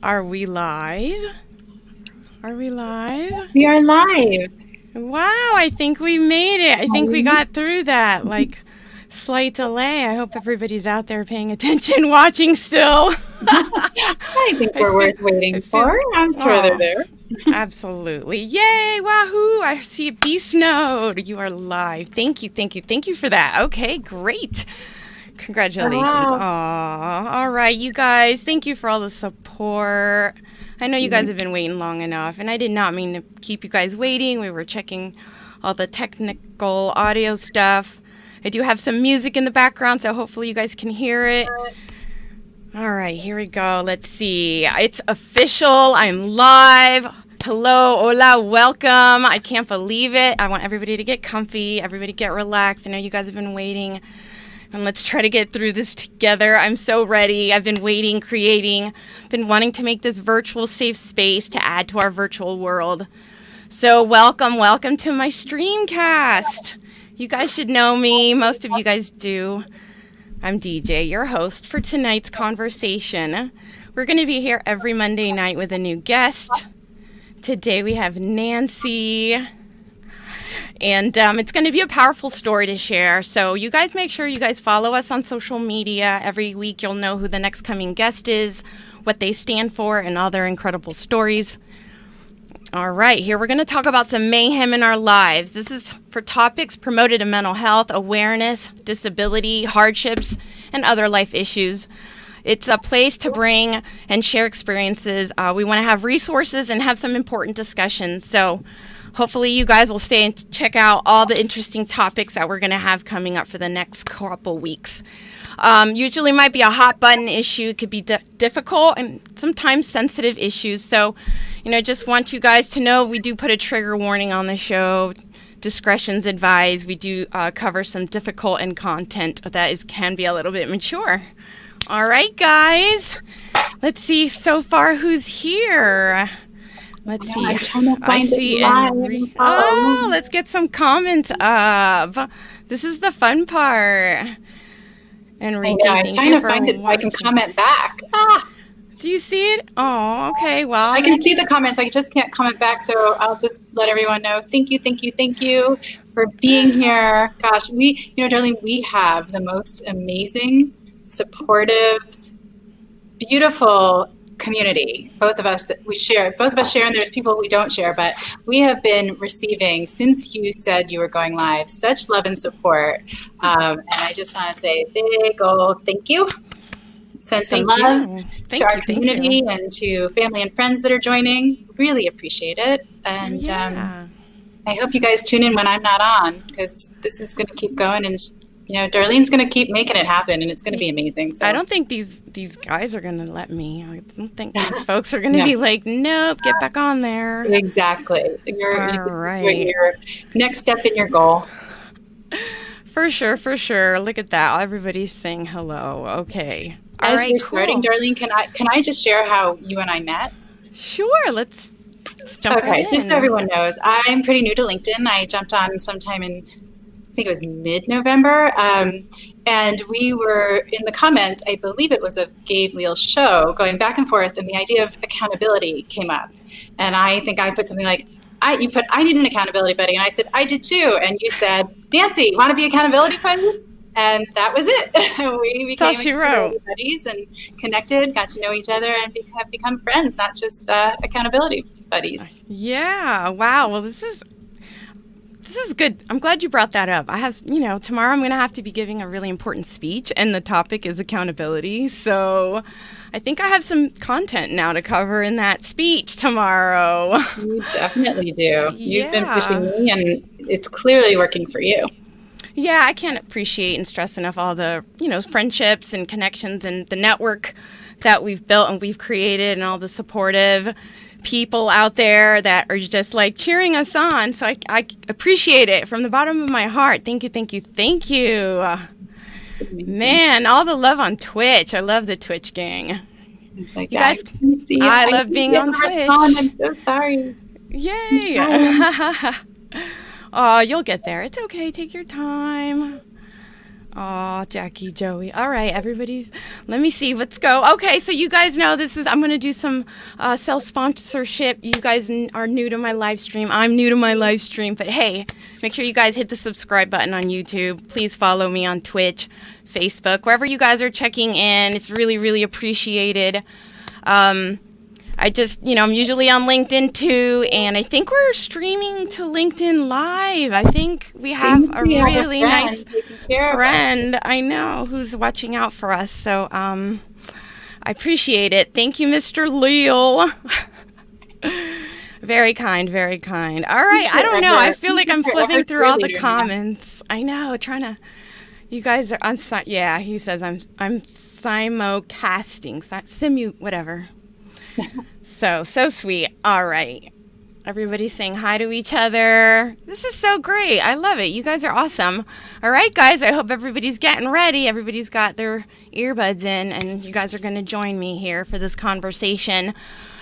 Are we live? Are we live? We are live. Wow, I think we made it. I think we got through that, like, slight delay. I hope everybody's out there paying attention, watching still. I think we're worth waiting for. I'm sure they're there. Absolutely. Yay, wahoo. I see a beast node. You are live. Thank you, thank you, thank you for that. Okay, great. Congratulations. Wow. Aw, all right, you guys. Thank you for all the support. I know you guys have been waiting long enough, and I did not mean to keep you guys waiting. We were checking all the technical audio stuff. I do have some music in the background, so hopefully you guys can hear it. All right, here we go. Let's see. It's official. I'm live. Hello, hola, welcome. I can't believe it. I want everybody to get comfy, everybody get relaxed. I know you guys have been waiting. And let's try to get through this together. I'm so ready. I've been waiting, creating, been wanting to make this virtual safe space to add to our virtual world. So welcome to my streamcast. You guys should know me. Most of you guys do. I'm DJ, your host for tonight's conversation. We're going to be here every Monday night with a new guest. Today we have Nancy. And it's going to be a powerful story to share. So you guys make sure you guys follow us on social media. Every week you'll know who the next coming guest is, what they stand for, and all their incredible stories. All right, here we're going to talk about some mayhem in our lives. This is for topics promoted in mental health, awareness, disability, hardships, and other life issues. It's a place to bring and share experiences. We want to have resources and have some important discussions. So hopefully you guys will stay and check out all the interesting topics that we're going to have coming up for the next couple weeks. Usually might be a hot button issue, could be difficult and sometimes sensitive issues. So, just want you guys to know we do put a trigger warning on the show. Discretion's advised. We do cover some difficult and content that can be a little bit mature. All right, guys. Let's see so far who's here. Let's see. I'm trying to find it live. Oh, let's get some comments up. This is the fun part. Enrique, I'm trying to find it so I can comment back. Do you see it? Oh, okay. Well, I can see the comments. I just can't comment back, so I'll just let everyone know. Thank you for being here. Gosh, Darlene, we have the most amazing, supportive, beautiful community. Both of us share, and there's people we don't share, but we have been receiving, since you said you were going live, such love and support. And I just want to say big old thank you. Send some love to our community and to family and friends that are joining. Really appreciate it. And I hope you guys tune in when I'm not on, because this is going to keep going, and Darlene's going to keep making it happen, and it's going to be amazing. So I don't think these guys are going to let me. I don't think these folks are going to be like, nope, get back on there. Exactly. All right. Your next step in your goal. For sure. Look at that. Everybody's saying hello. Okay. All As right, we're cool. starting, Darlene, can I just share how you and I met? Sure. Let's jump right in. Just so everyone knows, I'm pretty new to LinkedIn. I jumped on sometime in, I think it was mid-November. And we were in the comments, I believe it was of Gabe Leal's show, going back and forth, and the idea of accountability came up. And I think I put something like, I need an accountability buddy. And I said, I did too. And you said, Nancy, want to be accountability buddy? And that was it. We became accountability buddies and connected, got to know each other, and have become friends, not just accountability buddies. Yeah. Wow. Well, this is good. I'm glad you brought that up. I have, tomorrow I'm going to have to be giving a really important speech, and the topic is accountability. So I think I have some content now to cover in that speech tomorrow. You definitely do. You've been pushing me, and it's clearly working for you. Yeah, I can't appreciate and stress enough all the, friendships and connections and the network that we've built and we've created, and all the supportive people out there that are just like cheering us on. So I appreciate it from the bottom of my heart. Thank you. Man, all the love on Twitch. I love the Twitch gang. It's like, you guys, I love being on Twitch. I'm so sorry. Yay. Oh, you'll get there. It's okay. Take your time. Oh, Jackie, Joey. All right, everybody's. Let me see. Let's go. Okay, so you guys know this is. I'm going to do some self-sponsorship. You guys are new to my live stream. I'm new to my live stream. But hey, make sure you guys hit the subscribe button on YouTube. Please follow me on Twitch, Facebook, wherever you guys are checking in. It's really, really appreciated. I just, I'm usually on LinkedIn too, and I think we're streaming to LinkedIn Live. I think we have a really nice friend, I know, who's watching out for us. So I appreciate it. Thank you, Mr. Leal. Very kind, very kind. All right, I don't know. I feel like I'm flipping through all the comments. I know, trying to. You guys are. Yeah, he says I'm simulcasting, whatever. So sweet. All right. Everybody's saying hi to each other. This is so great. I love it. You guys are awesome. All right, guys. I hope everybody's getting ready. Everybody's got their earbuds in, and you guys are going to join me here for this conversation.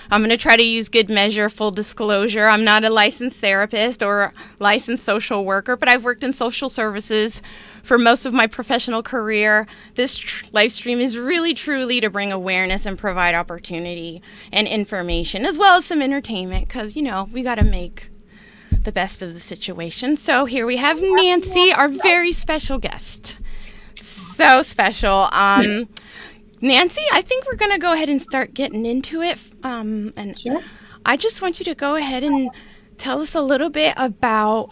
I'm going to try to use good measure, full disclosure. I'm not a licensed therapist or licensed social worker, but I've worked in social services for most of my professional career. This live stream is really, truly to bring awareness and provide opportunity and information, as well as some entertainment, because, we got to make the best of the situation. So here we have Nancy, our very special guest. So special. Nancy, I think we're going to go ahead and start getting into it. And Sure. I just want you to go ahead and tell us a little bit about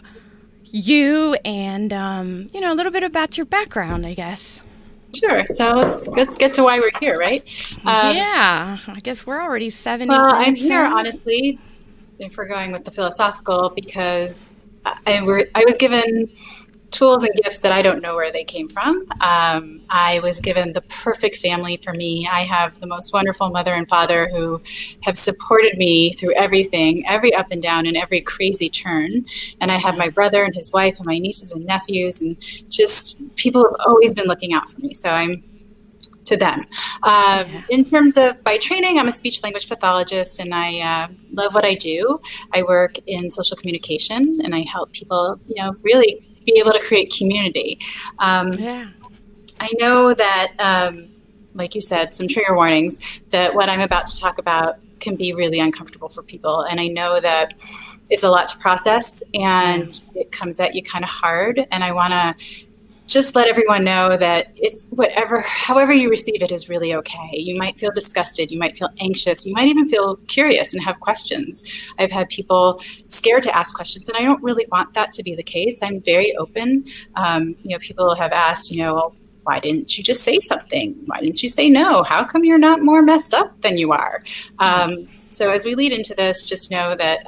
you and, a little bit about your background, I guess. Sure. So let's get to why we're here, right? Yeah, I guess we're already 7 Well, minutes I'm here, in. honestly, if we're going with the philosophical, because I was given tools and gifts that I don't know where they came from. I was given the perfect family for me. I have the most wonderful mother and father who have supported me through everything, every up and down and every crazy turn. And I have my brother and his wife and my nieces and nephews, and just people have always been looking out for me. So I'm to them. In terms of by training, I'm a speech language pathologist, and I love what I do. I work in social communication, and I help people, really be able to create community. I know that, like you said, some trigger warnings, that what I'm about to talk about can be really uncomfortable for people. And I know that it's a lot to process, and it comes at you kind of hard. And I want to just let everyone know that it's however you receive it is really okay. You might feel disgusted, you might feel anxious, you might even feel curious and have questions. I've had people scared to ask questions, and I don't really want that to be the case. I'm very open. People have asked, well, why didn't you just say something? Why didn't you say no? How come you're not more messed up than you are? So as we lead into this, just know that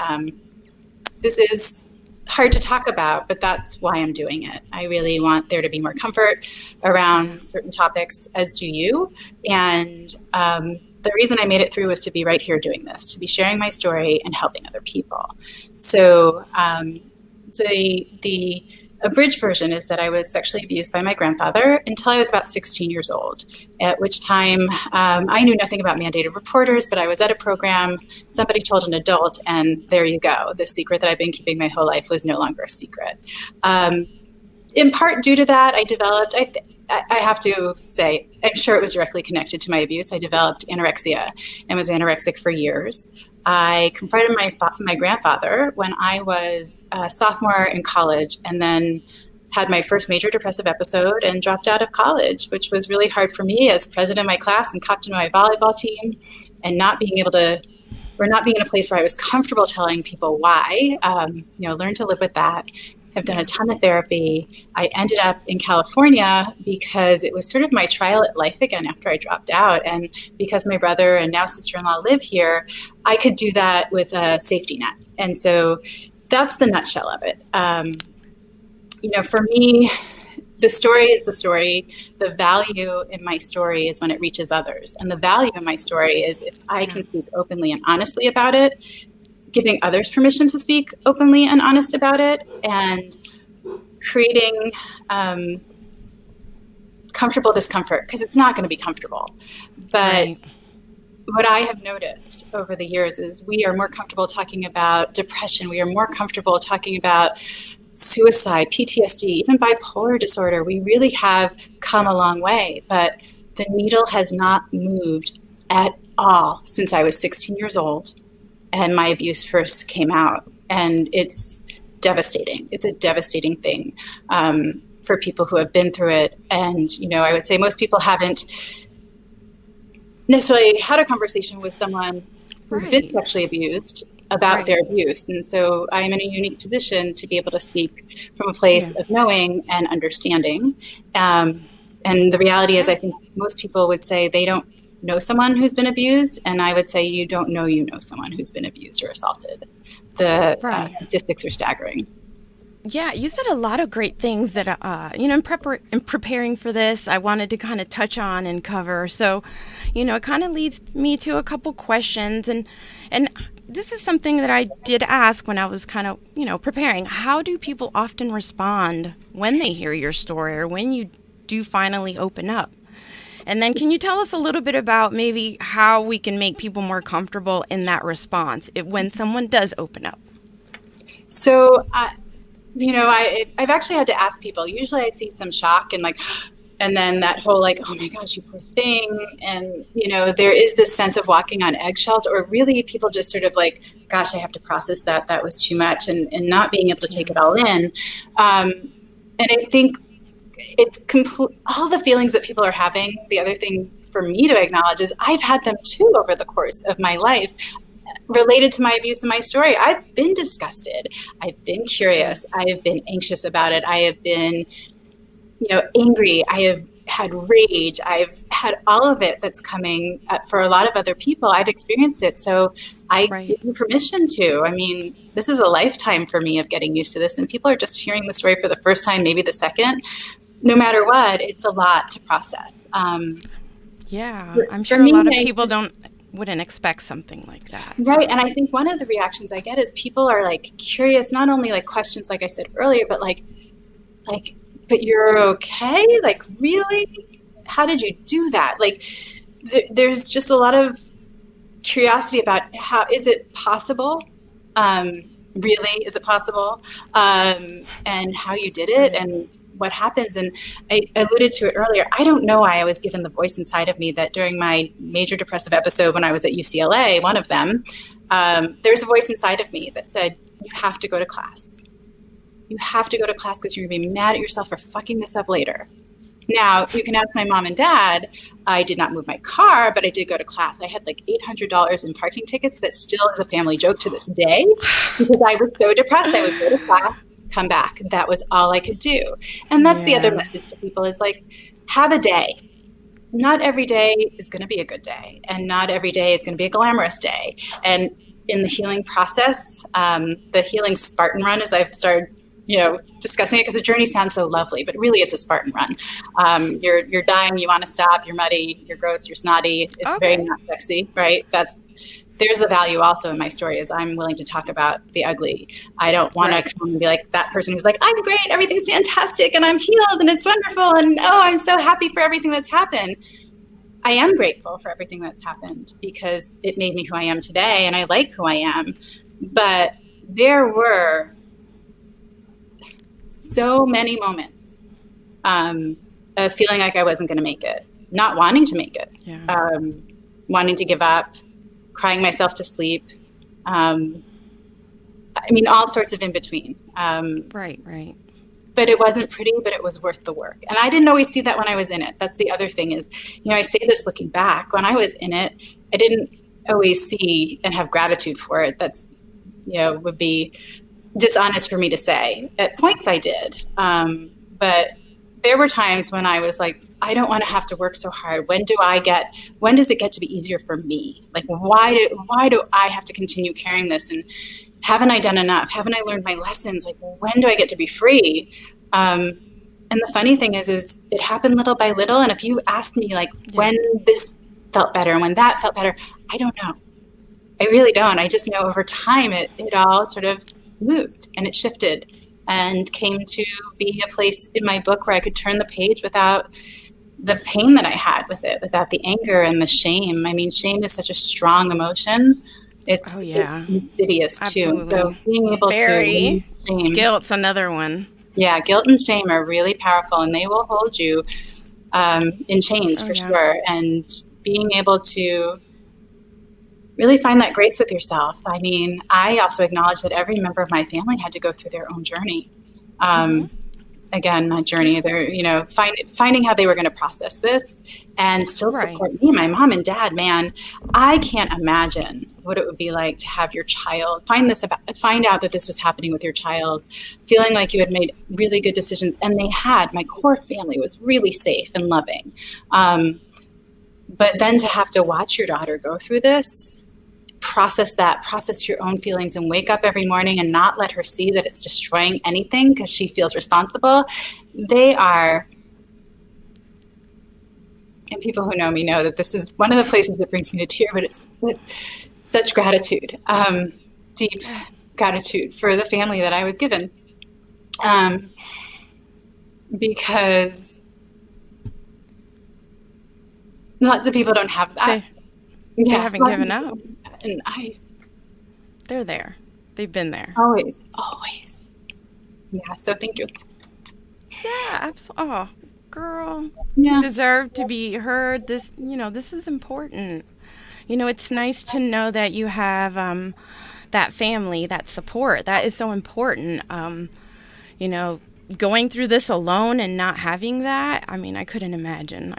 this is hard to talk about, but that's why I'm doing it. I really want there to be more comfort around certain topics, as do you. And the reason I made it through was to be right here doing this, to be sharing my story and helping other people. So the abridged version is that I was sexually abused by my grandfather until I was about 16 years old, at which time I knew nothing about mandated reporters, but I was at a program, somebody told an adult, and there you go. The secret that I've been keeping my whole life was no longer a secret. In part due to that, I developed, I have to say, I'm sure it was directly connected to my abuse. I developed anorexia and was anorexic for years. I confronted my grandfather when I was a sophomore in college, and then had my first major depressive episode and dropped out of college, which was really hard for me as president of my class and captain of my volleyball team, and not being in a place where I was comfortable telling people why. Learn to live with that. I've done a ton of therapy. I ended up in California because it was sort of my trial at life again after I dropped out. And because my brother and now sister-in-law live here, I could do that with a safety net. And so that's the nutshell of it. For me, the story is the story. The value in my story is when it reaches others. And the value in my story is if I can speak openly and honestly about it, giving others permission to speak openly and honest about it, and creating comfortable discomfort, because it's not going to be comfortable. But what I have noticed over the years is we are more comfortable talking about depression. We are more comfortable talking about suicide, PTSD, even bipolar disorder. We really have come a long way, but the needle has not moved at all since I was 16 years old and my abuse first came out. And it's devastating. It's a devastating thing for people who have been through it. And, I would say most people haven't necessarily had a conversation with someone who's been sexually abused about their abuse. And so I'm in a unique position to be able to speak from a place of knowing and understanding. And the reality is, I think most people would say they don't know someone who's been abused. And I would say you don't know someone who's been abused or assaulted. The statistics are staggering. Yeah, you said a lot of great things that, in preparing for this, I wanted to kind of touch on and cover. So, it kind of leads me to a couple questions. And this is something that I did ask when I was kind of, preparing. How do people often respond when they hear your story or when you do finally open up? And then can you tell us a little bit about maybe how we can make people more comfortable in that response when someone does open up? So, I've actually had to ask people. Usually I see some shock and then that whole oh my gosh, you poor thing. And, there is this sense of walking on eggshells, or really people just sort of gosh, I have to process that. That was too much, and not being able to take it all in. And I think it's all the feelings that people are having. The other thing for me to acknowledge is I've had them too over the course of my life related to my abuse and my story. I've been disgusted. I've been curious. I have been anxious about it. I have been, angry. I have had rage. I've had all of it that's coming up for a lot of other people. I've experienced it. So I give you permission to. I mean, this is a lifetime for me of getting used to this. And people are just hearing the story for the first time, maybe the second. No matter what, it's a lot to process. I'm sure a lot of people wouldn't expect something like that. Right. And I think one of the reactions I get is people are curious, not only questions, like I said earlier, but but you're okay? Really? How did you do that? There's just a lot of curiosity about how is it possible? Really, is it possible? And how you did it and what happens. And I alluded to it earlier. I don't know why I was given the voice inside of me that during my major depressive episode when I was at UCLA, one of them, there's a voice inside of me that said, you have to go to class. You have to go to class because you're going to be mad at yourself for fucking this up later. Now, you can ask my mom and dad. I did not move my car, but I did go to class. I had $800 in parking tickets that still is a family joke to this day because I was so depressed. I would go to class, come back. That was all I could do. And that's the other message to people is have a day. Not every day is going to be a good day. And not every day is going to be a glamorous day. And in the healing process, the Healing Spartan Run, as I've started discussing it, because the journey sounds so lovely, but really it's a Spartan run. You're dying, you want to stop, you're muddy, you're gross, you're snotty. It's very not sexy, right? There's the value also in my story is I'm willing to talk about the ugly. I don't want to come and be that person who's I'm great, everything's fantastic, and I'm healed, and it's wonderful, and I'm so happy for everything that's happened. I am grateful for everything that's happened because it made me who I am today, and I like who I am. But there were so many moments of feeling like I wasn't going to make it, not wanting to make it, wanting to give up, crying myself to sleep. All sorts of in between. Right. But it wasn't pretty, but it was worth the work. And I didn't always see that when I was in it. That's the other thing is, I say this looking back. When I was in it, I didn't always see and have gratitude for it. That's, would be dishonest for me to say. At points I did. But there were times when I was I don't want to have to work so hard. When does it get to be easier for me? Why do I have to continue carrying this? And haven't I done enough? Haven't I learned my lessons? When do I get to be free? And the funny thing is it happened little by little. And if you ask me when this felt better and when that felt better, I don't know. I really don't. I just know over time it all sort of moved and it shifted and came to be a place in my book where I could turn the page without the pain that I had with it, without the anger and the shame. Shame is such a strong emotion. Oh, yeah. It's insidious too. So Absolutely. being able to Very. shame, Guilt's another one. yeah, guilt and shame are really powerful, and they will hold you in chains Oh, for yeah. sure. And being able to really find that grace with yourself. I mean, I also acknowledge that every member of my family had to go through their own journey. Again, a journey. They're, finding how they were going to process this and still Right. support me, my mom and dad. Man, I can't imagine what it would be like to have your child find out that this was happening with your child, feeling like you had made really good decisions, and they had. My core family was really safe and loving, but then to have to watch your daughter go through this, process your own feelings, and wake up every morning and not let her see that it's destroying anything because she feels responsible. They are, and people who know me know that this is one of the places that brings me to tear, but it's with such gratitude, deep gratitude for the family that I was given. Because lots of people don't have that. They haven't given up. And They're there. They've been there. Always. Yeah. So thank you. Yeah, absolutely. Oh, girl. Yeah. You deserve to be heard. This is important. It's nice to know that you have that family, that support. That is so important. Going through this alone and not having that, I mean, I couldn't imagine.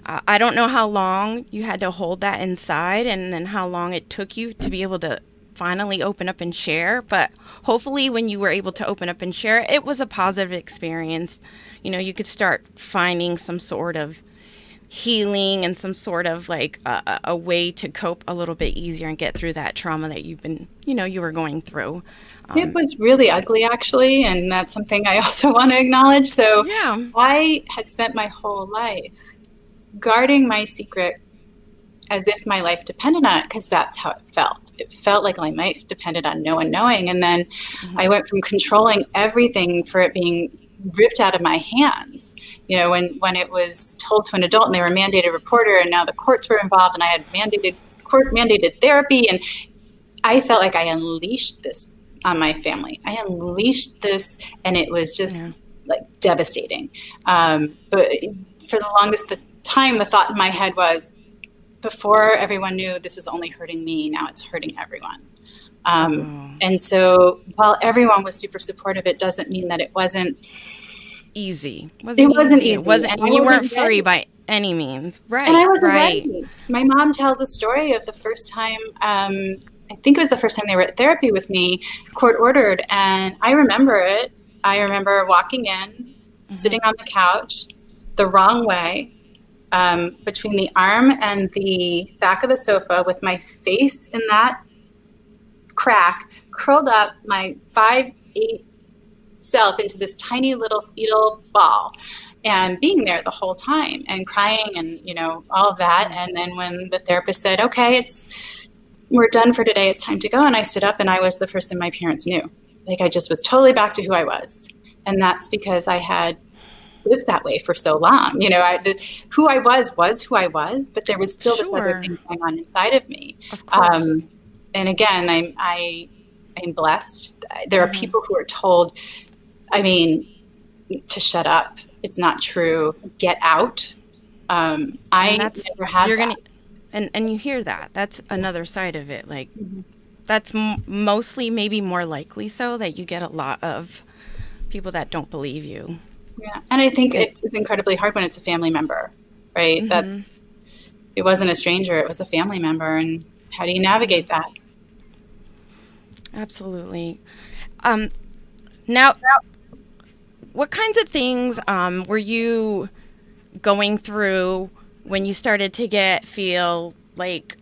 I don't know how long you had to hold that inside and then how long it took you to be able to finally open up and share. But hopefully when you were able to open up and share, it was a positive experience. You could start finding some sort of healing and some sort of like a way to cope a little bit easier and get through that trauma that you were going through. It was really ugly, actually, and that's something I also want to acknowledge. So Yeah. I had spent my whole life guarding my secret as if my life depended on it, because that's how it felt. It felt like my life depended on no one knowing. And then I went from controlling everything for it being ripped out of my hands. When it was told to an adult and they were a mandated reporter, and now the courts were involved, and I had court-mandated therapy, and I felt like I unleashed this on my family. I unleashed this, and it was just like devastating. But for the longest time, the thought in my head was, before everyone knew this was only hurting me, now it's hurting everyone. And so while everyone was super supportive, it doesn't mean that it wasn't easy. It wasn't easy. And you weren't free by any means. Right. And I wasn't ready. My mom tells a story of the first time, I think it was the first time they were at therapy with me, court ordered. And I remember it. I remember walking in, sitting on the couch the wrong way, between the arm and the back of the sofa, with my face in that crack, curled up, my 5'8" self into this tiny little fetal ball, and being there the whole time and crying and, all of that. And then when the therapist said, okay, we're done for today, it's time to go. And I stood up, and I was the person my parents knew. Like, I just was totally back to who I was. And that's because I had lived that way for so long. Who I was who I was, but there was still this other thing going on inside of me. Of course. And again, I'm blessed. There are people who are told, to shut up. It's not true. Get out. I never had that. And you hear that. That's another side of it. Like, that's mostly, maybe more likely so, that you get a lot of people that don't believe you. Yeah. And I think it's incredibly hard when it's a family member, right? It wasn't a stranger. It was a family member. And how do you navigate that? Absolutely. Now, what kinds of things were you going through when you started to feel like,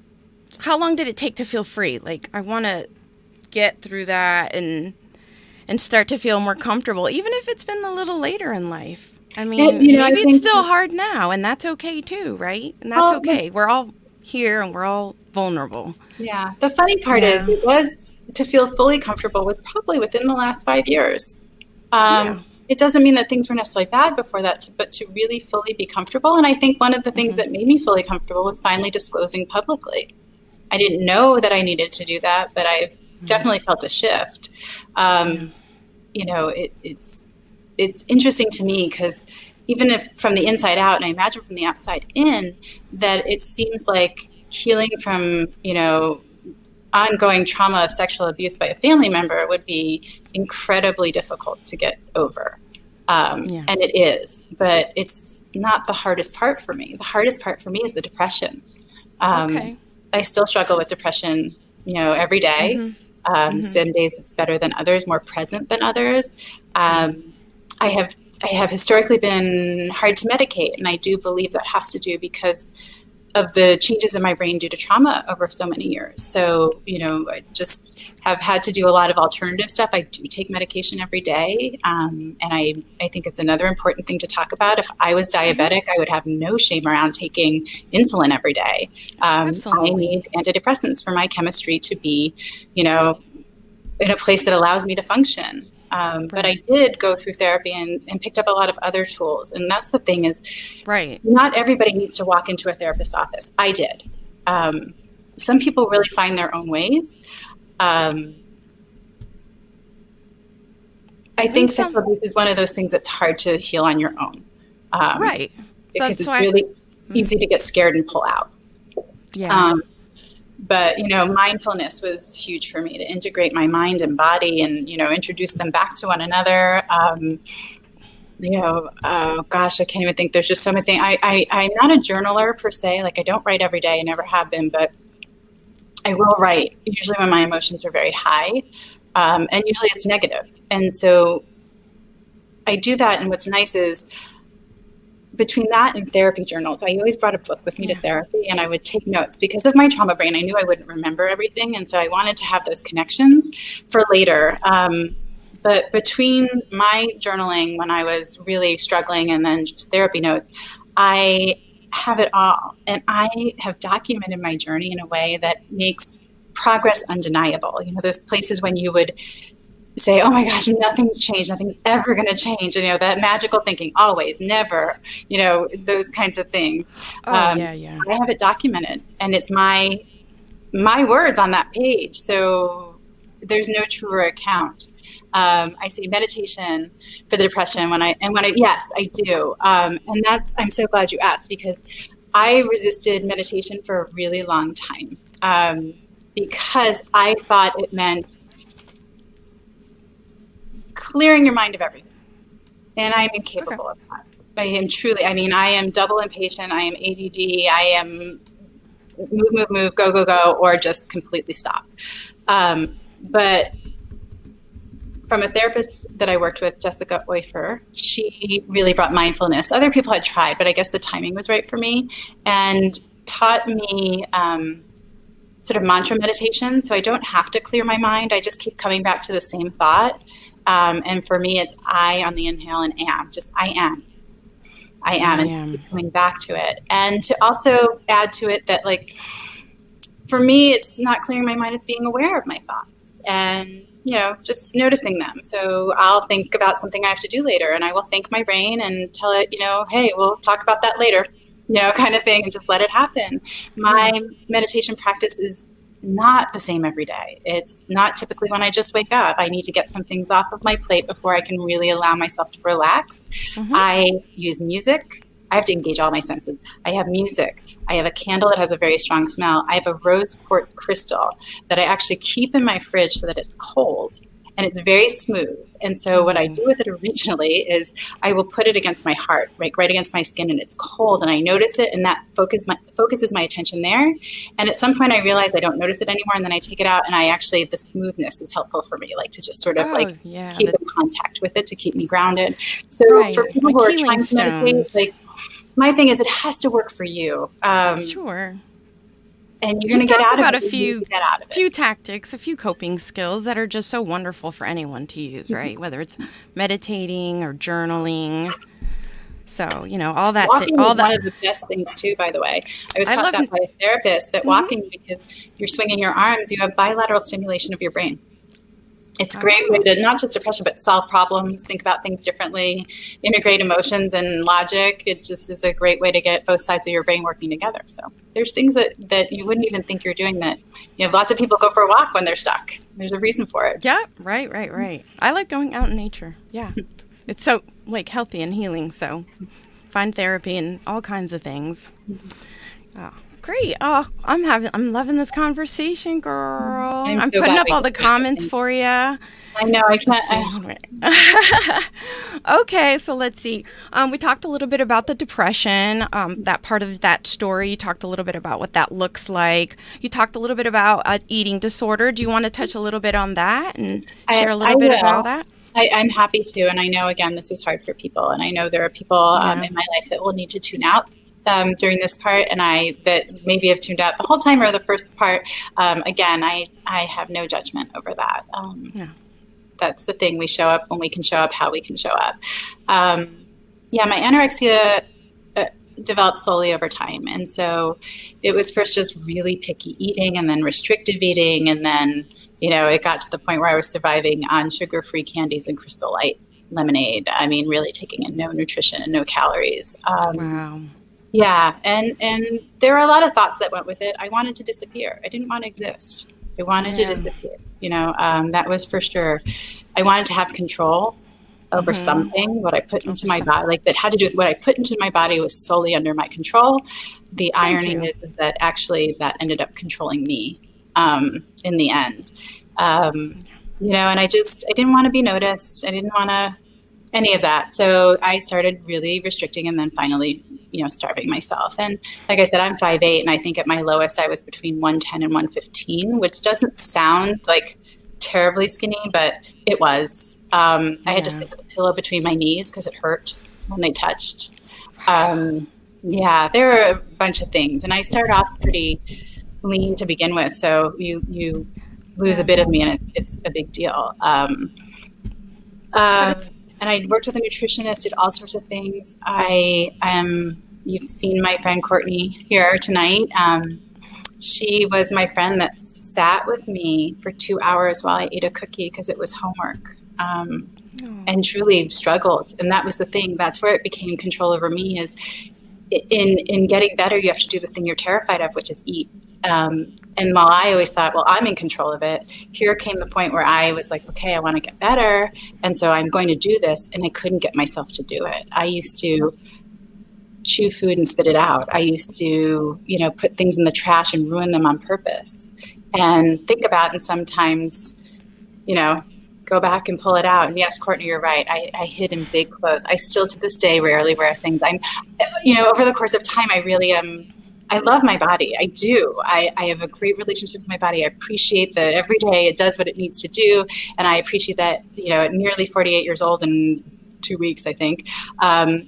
how long did it take to feel free? Like, I want to get through that and start to feel more comfortable, even if it's been a little later in life. I mean, maybe it's still hard now, and that's okay too, right? And that's okay. We're all here, and we're all vulnerable. Yeah. The funny part is, it was, to feel fully comfortable was probably within the last 5 years. It doesn't mean that things were necessarily bad before that, but to really fully be comfortable. And I think one of the things that made me fully comfortable was finally disclosing publicly. I didn't know that I needed to do that, but I've definitely felt a shift. You know, it's interesting to me because even if from the inside out, and I imagine from the outside in, that it seems like healing from, you know, ongoing trauma of sexual abuse by a family member would be incredibly difficult to get over. And it is, but it's not the hardest part for me. The hardest part for me is the depression. I still struggle with depression, you know, every day. Some days it's better than others, more present than others. I have historically been hard to medicate, and I do believe that has to do because of the changes in my brain due to trauma over so many years. So, you know, I just have had to do a lot of alternative stuff. I do take medication every day. And I think it's another important thing to talk about. If I was diabetic, I would have no shame around taking insulin every day. I need antidepressants for my chemistry to be, you know, in a place that allows me to function. But I did go through therapy and picked up a lot of other tools. And that's the thing is, not everybody needs to walk into a therapist's office. I did. Some people really find their own ways. I think sexual abuse is one of those things that's hard to heal on your own. Because it's really easy to get scared and pull out. But, you know, mindfulness was huge for me to integrate my mind and body and, you know, introduce them back to one another. You know, oh gosh, I can't even think. There's just so many things. I'm not a journaler per se. Like, I don't write every day. I never have been, but I will write usually when my emotions are very high. And usually it's negative. And so I do that. And what's nice is, between that and therapy journals, I always brought a book with me to therapy, and I would take notes because of my trauma brain. I knew I wouldn't remember everything. And so I wanted to have those connections for later. But between my journaling when I was really struggling and then just therapy notes, I have it all. And I have documented my journey in a way that makes progress undeniable. You know, those places when you would say, oh my gosh, nothing's changed, nothing's ever going to change. And, you know, that magical thinking, always, never, you know, those kinds of things. I have it documented, and it's my words on that page. So there's no truer account. I say meditation for the depression yes, I do. And I'm so glad you asked, because I resisted meditation for a really long time. Because I thought it meant clearing your mind of everything. And I'm incapable of that. I am truly, I mean, I am double impatient. I am ADD. I am move, go, or just completely stop. But from a therapist that I worked with, Jessica Oifer, she really brought mindfulness. Other people had tried, but I guess the timing was right for me, and taught me sort of mantra meditation. So I don't have to clear my mind. I just keep coming back to the same thought. And for me, it's I on the inhale and am. Just I am, and keep coming back to it. And to also add to it that, like, for me, it's not clearing my mind, it's being aware of my thoughts and, you know, just noticing them. So I'll think about something I have to do later, and I will thank my brain and tell it, you know, hey, we'll talk about that later, you know, kind of thing, and just let it happen. My meditation practice is not the same every day. It's not typically when I just wake up. I need to get some things off of my plate before I can really allow myself to relax. I use music. I have to engage all my senses. I have music. I have a candle that has a very strong smell. I have a rose quartz crystal that I actually keep in my fridge so that it's cold. And it's very smooth. And so what I do with it originally is I will put it against my heart, right against my skin, and it's cold, and I notice it, and that focuses my attention there. And at some point I realize I don't notice it anymore, and then I take it out, and the smoothness is helpful for me, like to just sort of keep in contact with it to keep me grounded. So for people who are trying to meditate, like, my thing is it has to work for you. Sure. And you're going to get out of it. A few tactics, a few coping skills that are just so wonderful for anyone to use, right? Whether it's meditating or journaling. So, you know, all that. Walking is one of the best things too, by the way. I was taught that by a therapist, that walking, because you're swinging your arms, you have bilateral stimulation of your brain. It's a great way to not just depression, but solve problems, think about things differently, integrate emotions and logic. It just is a great way to get both sides of your brain working together. So there's things that you wouldn't even think you're doing that, lots of people go for a walk when they're stuck. There's a reason for it. Yeah, right. I like going out in nature. Yeah. It's so healthy and healing. So find therapy and all kinds of things. Oh, great. Oh, I'm loving this conversation, girl. I'm so putting up all the comments for you. I know, I can't. Okay, so let's see. We talked a little bit about the depression, that part of that story. You talked a little bit about what that looks like. You talked a little bit about eating disorder. Do you want to touch a little bit on that and share a little bit about that? I'm happy to. And I know, again, this is hard for people. And I know there are people in my life that will need to tune out during this part, and that maybe have tuned out the whole time or the first part. Again, I have no judgment over that. That's the thing. We show up when we can show up, how we can show up. My anorexia developed slowly over time. And so it was first just really picky eating and then restrictive eating. And then, it got to the point where I was surviving on sugar-free candies and Crystal Light lemonade. I mean, really taking in no nutrition and no calories. Wow. Yeah. And there were a lot of thoughts that went with it. I wanted to disappear. I didn't want to exist. I wanted to disappear. That was for sure. I wanted to have control over something, what I put into my body, that had to do with what I put into my body was solely under my control. The irony is that actually that ended up controlling me in the end. And I didn't want to be noticed. I didn't want any of that. So I started really restricting and then finally, starving myself. And like I said, I'm 5'8", and I think at my lowest I was between 110 and 115, which doesn't sound like terribly skinny, but it was. I had to sleep with a pillow between my knees because it hurt when they touched. There were a bunch of things. And I started off pretty lean to begin with. So you lose a bit of me and it's a big deal. And I worked with a nutritionist, did all sorts of things. You've seen my friend Courtney here tonight. She was my friend that sat with me for 2 hours while I ate a cookie because it was homework, and truly struggled. And that was the thing. That's where it became control over me, is in getting better, you have to do the thing you're terrified of, which is eat. And while I always thought, well, I'm in control of it, here came the point where I was like, okay, I want to get better. And so I'm going to do this. And I couldn't get myself to do it. I used to chew food and spit it out. I used to, put things in the trash and ruin them on purpose and think about, and sometimes, go back and pull it out. And yes, Courtney, you're right. I hid in big clothes. I still to this day rarely wear things. Over the course of time, I really am. I love my body. I do. I have a great relationship with my body. I appreciate that every day it does what it needs to do. And I appreciate that, at nearly 48 years old and 2 weeks, I think, I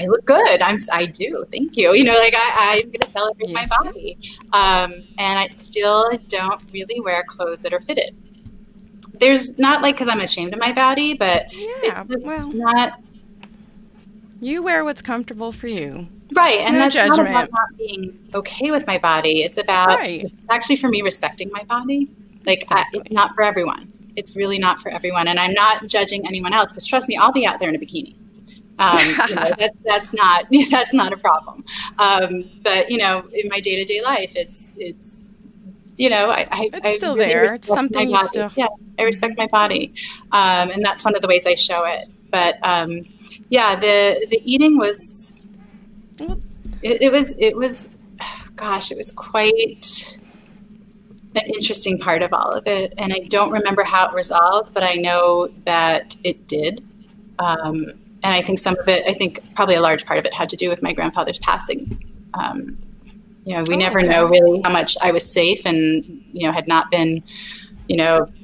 look good. I do. Thank you. I'm going to celebrate my body. And I still don't really wear clothes that are fitted. There's not because I'm ashamed of my body, but it's not. You wear what's comfortable for you. Right. And no that's judgment. not about not being okay with my body. It's about, it's actually for me, respecting my body. It's not for everyone. It's really not for everyone. And I'm not judging anyone else, because trust me, I'll be out there in a bikini. That's not a problem. But, in my day-to-day life, it's it's still really there. It's something you still. Yeah, I respect my body. And that's one of the ways I show it. But, the eating was, it was quite an interesting part of all of it. And I don't remember how it resolved, but I know that it did. And I think probably a large part of it had to do with my grandfather's passing. We never know really how much I was safe and, had not been,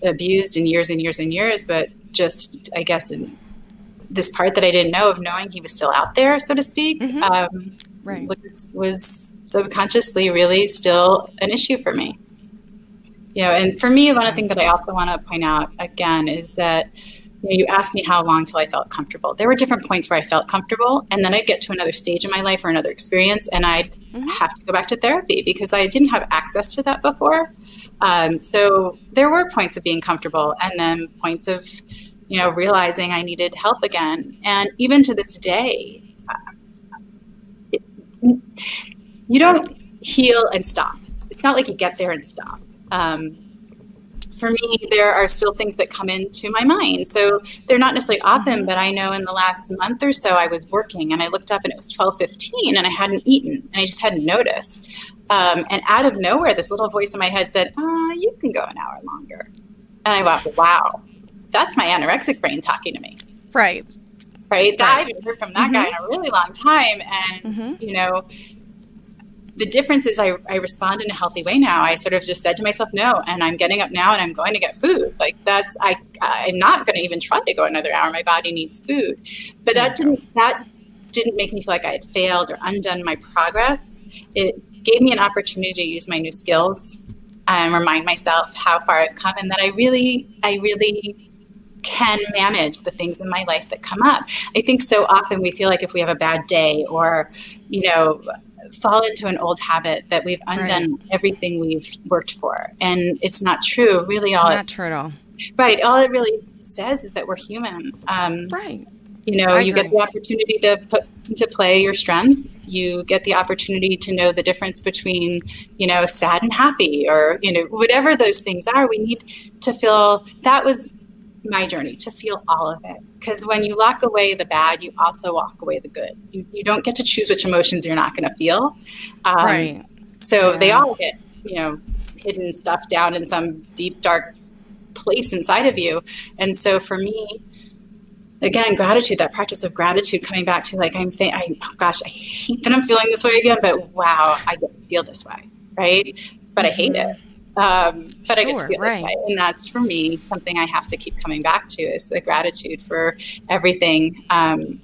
abused in years and years and years, but just, I guess, in this part that I didn't know of knowing he was still out there, so to speak, was subconsciously really still an issue for me. And for me, one of the things that I also want to point out again is that, you asked me how long till I felt comfortable. There were different points where I felt comfortable, and then I'd get to another stage in my life or another experience, and I'd have to go back to therapy because I didn't have access to that before. So there were points of being comfortable, and then points of, realizing I needed help again. And even to this day, you don't heal and stop. It's not like you get there and stop. For me, there are still things that come into my mind. So they're not necessarily often, but I know in the last month or so I was working and I looked up and it was 12:15 and I hadn't eaten and I just hadn't noticed. And out of nowhere, this little voice in my head said, you can go an hour longer. And I went, wow, that's my anorexic brain talking to me. Right. I haven't heard from that guy in a really long time. And, the difference is I respond in a healthy way now. I sort of just said to myself, no, and I'm getting up now and I'm going to get food. Like I'm not going to even try to go another hour. My body needs food. But that didn't make me feel like I had failed or undone my progress. It gave me an opportunity to use my new skills and remind myself how far I've come and that I really can manage the things in my life that come up. I think so often we feel like if we have a bad day or, fall into an old habit that we've undone everything we've worked for. And it's not true. Really not true at all. Right. All it really says is that we're human. Right. You get the opportunity to put into play your strengths. You get the opportunity to know the difference between, sad and happy or, whatever those things are. We need to feel that was my journey, to feel all of it. Because when you lock away the bad, you also walk away the good. You don't get to choose which emotions you're not going to feel. So they all get, hidden stuff down in some deep, dark place inside of you. And so for me, again, gratitude, that practice of gratitude, coming back to like, I hate that I'm feeling this way again, but wow, I get to feel this way, right? But I hate it. But I get to feel that way. And that's, for me, something I have to keep coming back to is the gratitude for everything. And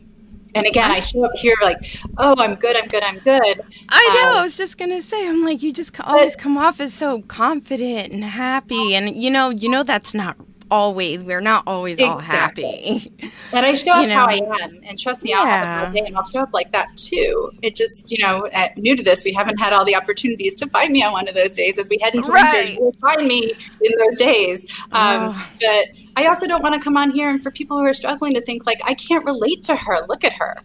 again, I show up here like, oh, I'm good. I know. I was just going to say, I'm like, you just always come off as so confident and happy. And, that's not always, we're not always all happy. And I show up how I am, and trust me, I'll have a bad day and I'll show up like that too. It just, new to this, we haven't had all the opportunities to find me on one of those days. As we head into winter, you will find me in those days. But I also don't want to come on here and for people who are struggling to think like, I can't relate to her. Look at her.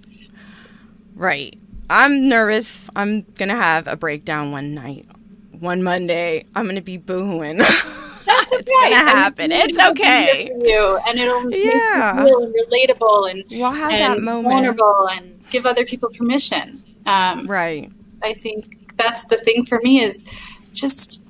Right. I'm nervous. I'm going to have a breakdown one Monday. I'm going to be boohooing. That's okay. It's gonna happen. It's okay. For you, and it'll make you real and relatable and we'll have that moment. Vulnerable and give other people permission. Right. I think that's the thing for me is just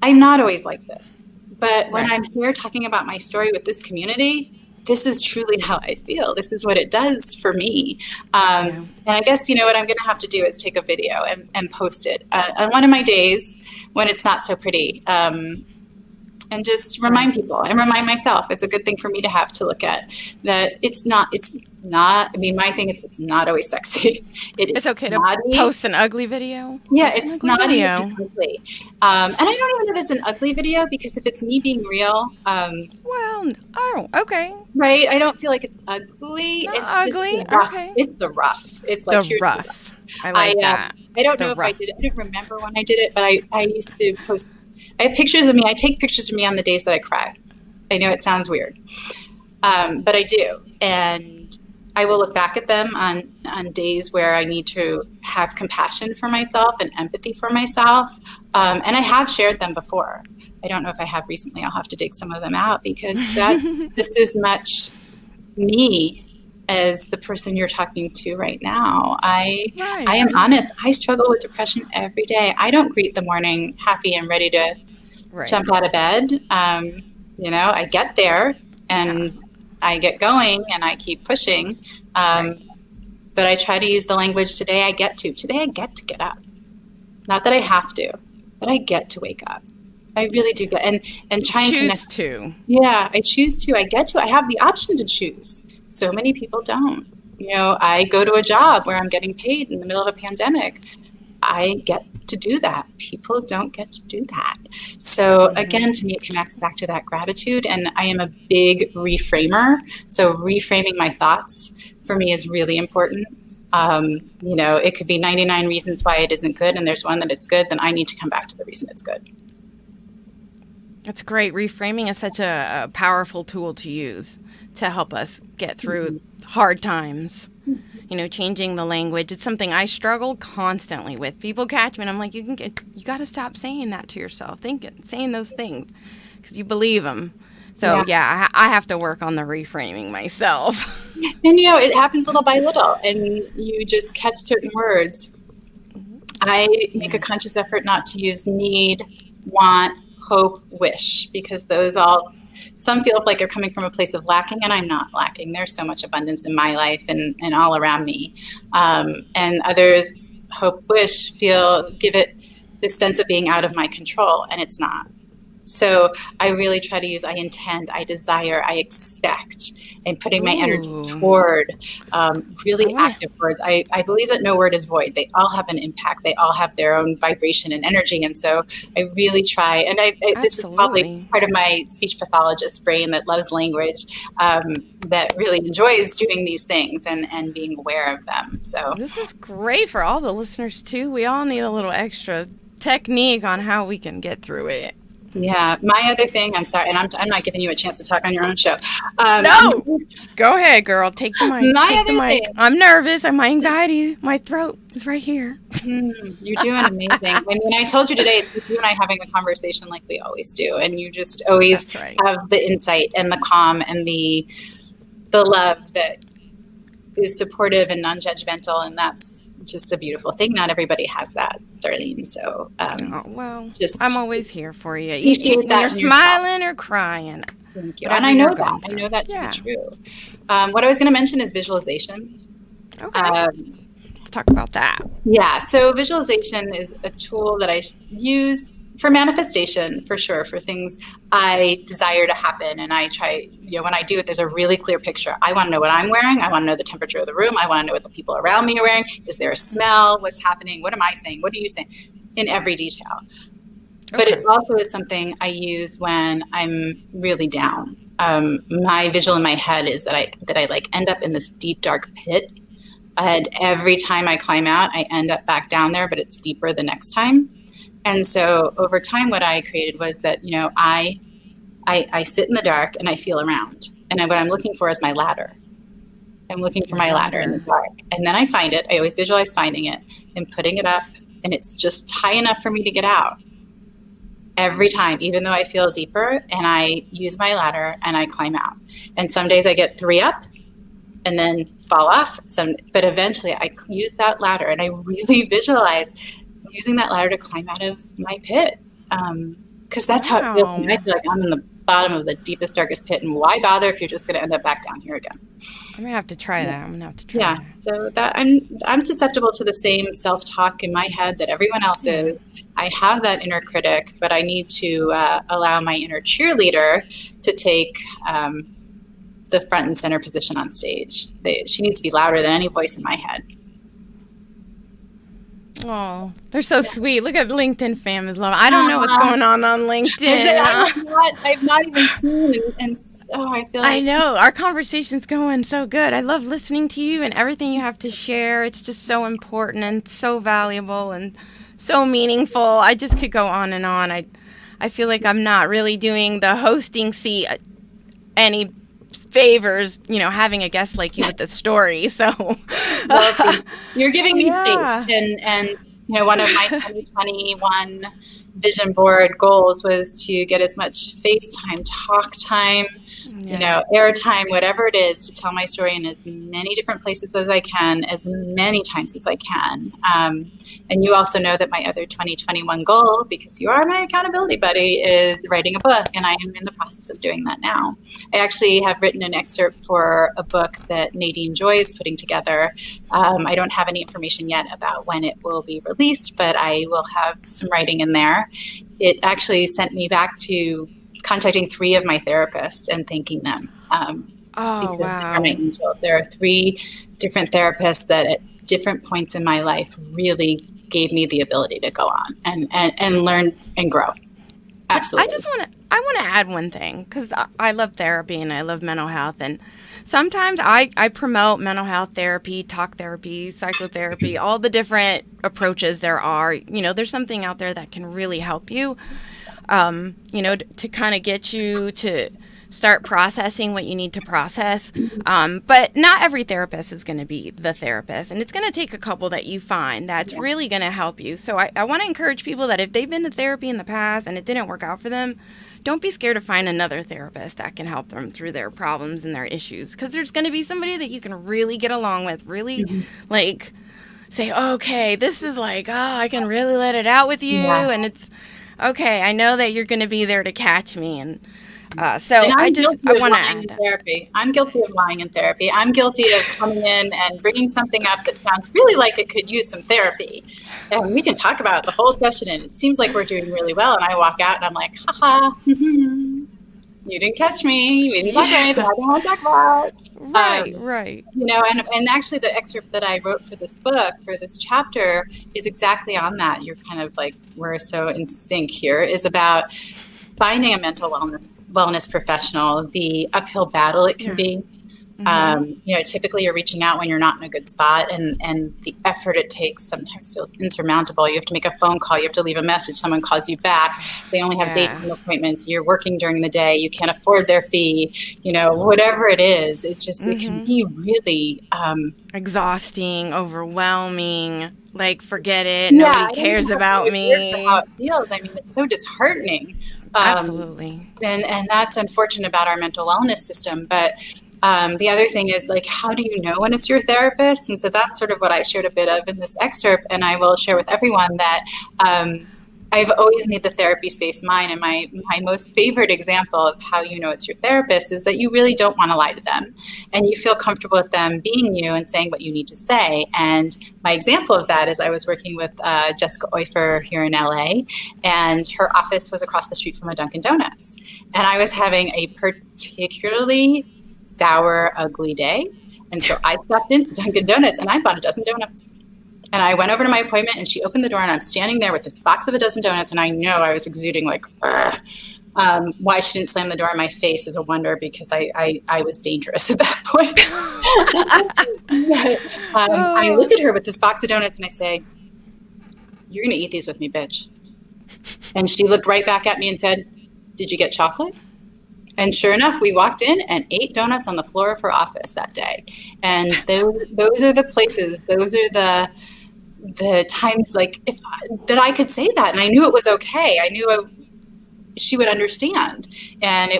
I'm not always like this, but when I'm here talking about my story with this community, this is truly how I feel. This is what it does for me. And I guess, what I'm going to have to do is take a video and post it on one of my days when it's not so pretty. And just remind people and remind myself, it's a good thing for me to have to look at that it's not, I mean, my thing is it's not always sexy. It's okay to post an ugly video. Yeah, it's not ugly. And I don't even know if it's an ugly video because if it's me being real. Okay. Right. I don't feel like it's ugly. Not it's ugly. Just the rough. Okay. It's the rough. It's like the rough. I like that. I don't know if I did it. I don't remember when I did it, but I used to post. I have pictures of me. I take pictures of me on the days that I cry. I know it sounds weird, but I do. And I will look back at them on days where I need to have compassion for myself and empathy for myself. And I have shared them before. I don't know if I have recently. I'll have to dig some of them out because that's just as much me as the person you're talking to right now. I am honest. I struggle with depression every day. I don't greet the morning happy and ready to jump out of bed. I get there and I get going and I keep pushing. But I try to use the language today I get to get up. Not that I have to, but I get to wake up. I really do get and try and choose to. Yeah, I choose to. I get to. I have the option to choose. So many people don't. I go to a job where I'm getting paid in the middle of a pandemic. I get to do that. People don't get to do that. So again, to me, it connects back to that gratitude. And I am a big reframer. So reframing my thoughts for me is really important. It could be 99 reasons why it isn't good, and there's one that it's good, then I need to come back to the reason it's good. That's great. Reframing is such a powerful tool to use to help us get through hard times. Changing the language. It's something I struggle constantly with. People catch me and I'm like, you got to stop saying that to yourself. Saying those things because you believe them. So yeah, I have to work on the reframing myself. And it happens little by little, and you just catch certain words. I make a conscious effort not to use need, want, hope, wish, because some feel like they're coming from a place of lacking, and I'm not lacking. There's so much abundance in my life and all around me. And others, hope, wish, give it this sense of being out of my control, and it's not. So I really try to use I intend, I desire, I expect, and putting my energy toward really active words. I believe that no word is void. They all have an impact. They all have their own vibration and energy. And so I really try, and this is probably part of my speech pathologist brain that loves language, that really enjoys doing these things and being aware of them. So this is great for all the listeners too. We all need a little extra technique on how we can get through it. Yeah. My other thing, I'm sorry, and I'm not giving you a chance to talk on your own show. No, go ahead, girl. Take the mic. I'm nervous. My anxiety, my throat is right here. You're doing amazing. I mean, I told you today, it's you and I having a conversation like we always do, and you just always have the insight and the calm and the love that is supportive and non-judgmental, and that's just a beautiful thing. Not everybody has that, Darlene. So, I'm always here for you. You're smiling or crying. Thank you. And I know that. I know that to be true. What I was going to mention is visualization. Okay. Let's talk about that. Yeah. So visualization is a tool that I use for manifestation, for sure, for things I desire to happen. And I try, when I do it, there's a really clear picture. I want to know what I'm wearing. I want to know the temperature of the room. I want to know what the people around me are wearing. Is there a smell? What's happening? What am I saying? What are you saying? In every detail. But it also is something I use when I'm really down. My visual in my head is that I like end up in this deep, dark pit. And every time I climb out, I end up back down there, but it's deeper the next time. And so over time, what I created was that, I sit in the dark and I feel around. And what I'm looking for is my ladder. I'm looking for my ladder in the dark. And then I find it. I always visualize finding it and putting it up. And it's just high enough for me to get out. Every time, even though I feel deeper, and I use my ladder and I climb out. And some days I get 3 up and then fall off. But eventually I use that ladder and I really visualize using that ladder to climb out of my pit. Because that's how it feels. I feel like I'm in the bottom of the deepest, darkest pit. And why bother if you're just going to end up back down here again? I'm going to have to try that. Yeah. So that I'm susceptible to the same self-talk in my head that everyone else is. I have that inner critic, but I need to allow my inner cheerleader to take the front and center position on stage. She needs to be louder than any voice in my head. Oh, they're so sweet. Look at LinkedIn fam is love. I don't know what's going on LinkedIn. I've not even seen, and so I feel like I know our conversation's going so good. I love listening to you and everything you have to share. It's just so important and so valuable and so meaningful. I just could go on and on. I feel like I'm not really doing the hosting seat any favors, having a guest like you with the story. So you're giving me space. And one of my 2021 vision board goals was to get as much FaceTime, talk time, airtime, whatever it is, to tell my story in as many different places as I can, as many times as I can. And you also know that my other 2021 goal, because you are my accountability buddy, is writing a book. And I am in the process of doing that now. I actually have written an excerpt for a book that Nadine Joy is putting together. I don't have any information yet about when it will be released, but I will have some writing in there. It actually sent me back to contacting 3 of my therapists and thanking them. Wow. They are my angels. There are 3 different therapists that at different points in my life really gave me the ability to go on and learn and grow. Absolutely. I want to add one thing, because I love therapy and I love mental health. And sometimes I promote mental health therapy, talk therapy, psychotherapy, all the different approaches there are. There's something out there that can really help you, to kind of get you to start processing what you need to process. But not every therapist is going to be the therapist. And it's going to take a couple that you find that's really going to help you. So I want to encourage people that if they've been to therapy in the past and it didn't work out for them, don't be scared to find another therapist that can help them through their problems and their issues. Because there's going to be somebody that you can really get along with, really say, okay, this is I can really let it out with you. Yeah. And it's okay. I know that you're going to be there to catch me. And I want to add that. Therapy. I'm guilty of lying in therapy. I'm guilty of coming in and bringing something up that sounds really like it could use some therapy. And we can talk about it the whole session, and it seems like we're doing really well. And I walk out and I'm like, haha, you didn't catch me. We didn't talk about anything I don't want to talk about. Right. And actually the excerpt that I wrote for this book, for this chapter, is exactly on that. You're kind of we're so in sync here, is about finding a mental wellness professional, the uphill battle it can be. Typically you're reaching out when you're not in a good spot, and the effort it takes sometimes feels insurmountable. You have to make a phone call. You have to leave a message. Someone calls you back. They only have daytime appointments. You're working during the day. You can't afford their fee. Whatever it is, it's just, it can be really exhausting, overwhelming. Forget it. Nobody cares about me. How it feels. I mean, it's so disheartening. Absolutely. And that's unfortunate about our mental wellness system. But the other thing is, how do you know when it's your therapist? And so that's sort of what I shared a bit of in this excerpt. And I will share with everyone that I've always made the therapy space mine. And my most favorite example of how you know it's your therapist is that you really don't want to lie to them. And you feel comfortable with them being you and saying what you need to say. And my example of that is I was working with Jessica Oifer here in LA, and her office was across the street from a Dunkin' Donuts. And I was having a particularly sour, ugly day. And so I stepped into Dunkin' Donuts and I bought a dozen donuts. And I went over to my appointment, and she opened the door, and I'm standing there with this box of a dozen donuts, and I know I was exuding why she didn't slam the door in my face is a wonder, because I was dangerous at that point. I look at her with this box of donuts and I say, "You're going to eat these with me, bitch." And she looked right back at me and said, "Did you get chocolate?" And sure enough, we walked in and ate donuts on the floor of her office that day. And those are the places, those are the times that I could say that. And I knew it was okay. I knew she would understand. And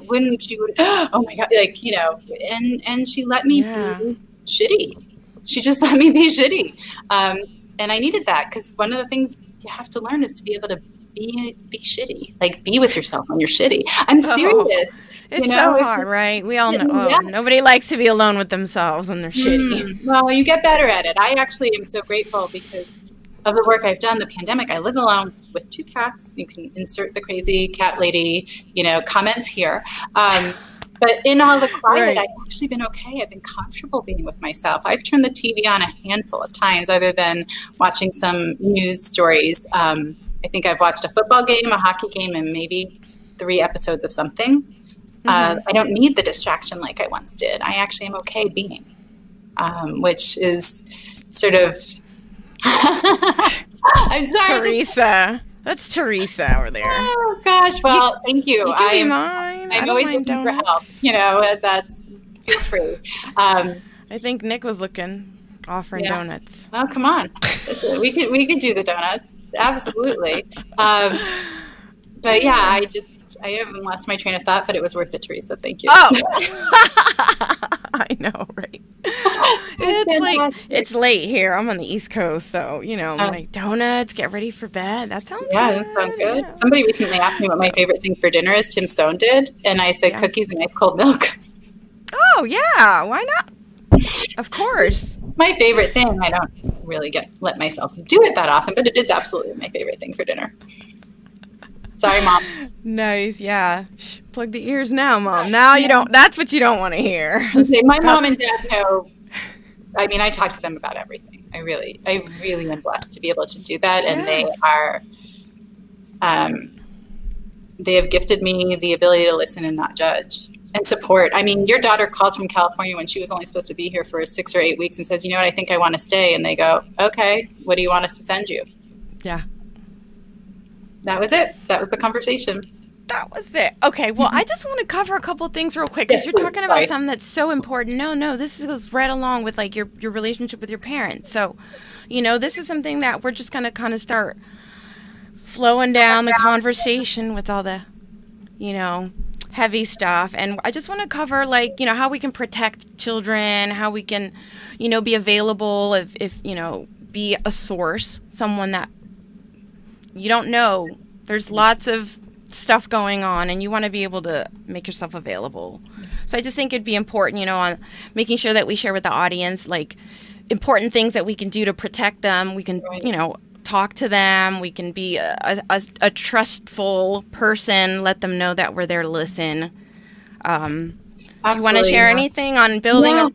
she would, oh my God, and she let me be shitty. She just let me be shitty. And I needed that, because one of the things you have to learn is to be able to be shitty, be with yourself when you're shitty. I'm serious. It's so hard, right? We all know. Nobody likes to be alone with themselves when they're shitty. Well, you get better at it. I actually am so grateful because of the work I've done. The pandemic, I live alone with 2 cats. You can insert the crazy cat lady, comments here. But in all the quiet, I've actually been okay. I've been comfortable being with myself. I've turned the TV on a handful of times, other than watching some news stories. I think I've watched a football game, a hockey game, and maybe 3 episodes of something. I don't need the distraction like I once did. I actually am okay being, which is sort of... I'm sorry. Teresa. That's Teresa over there. Oh, gosh. Well, thank you. You can be mine. I'm always looking for help. Feel free. I think Nick was offering donuts. Oh, come on. We could do the donuts. Absolutely. But yeah, I haven't lost my train of thought, but it was worth it, Teresa. Thank you. Oh, I know, right? It's late here. I'm on the East Coast, so I'm donuts. Get ready for bed. That sounds good. That sounds good. Yeah. Somebody recently asked me what my favorite thing for dinner is. Tim Stone did, and I said cookies and ice cold milk. Oh yeah, why not? Of course. My favorite thing. I don't really let myself do it that often, but it is absolutely my favorite thing for dinner. Sorry, Mom. Nice, yeah. Plug the ears now, Mom. Now you don't. That's what you don't want to hear. My mom and dad know I mean, I talk to them about everything. I really am blessed to be able to do that. And Yes. they have gifted me the ability to listen and not judge and support. I mean, your daughter calls from California when she was only supposed to be here for 6 or 8 weeks and says, you know what, I think I want to stay. And they go, okay, what do you want us to send you? Yeah. That was it. That was the conversation. That was it. Okay, well, I just want to cover a couple things real quick because you're talking about something that's so important. No, this goes right along with like your relationship with your parents. So, this is something that we're just going to kind of start slowing down the conversation with all the, heavy stuff. And I just want to cover like, how we can protect children, how we can, be available if be a source, someone that you don't know. There's lots of stuff going on and you want to be able to make yourself available. So I just think it'd be important, on making sure that we share with the audience like important things that we can do to protect them. We can, talk to them. We can be a trustful person, let them know that we're there to listen. Do you want to share anything on building,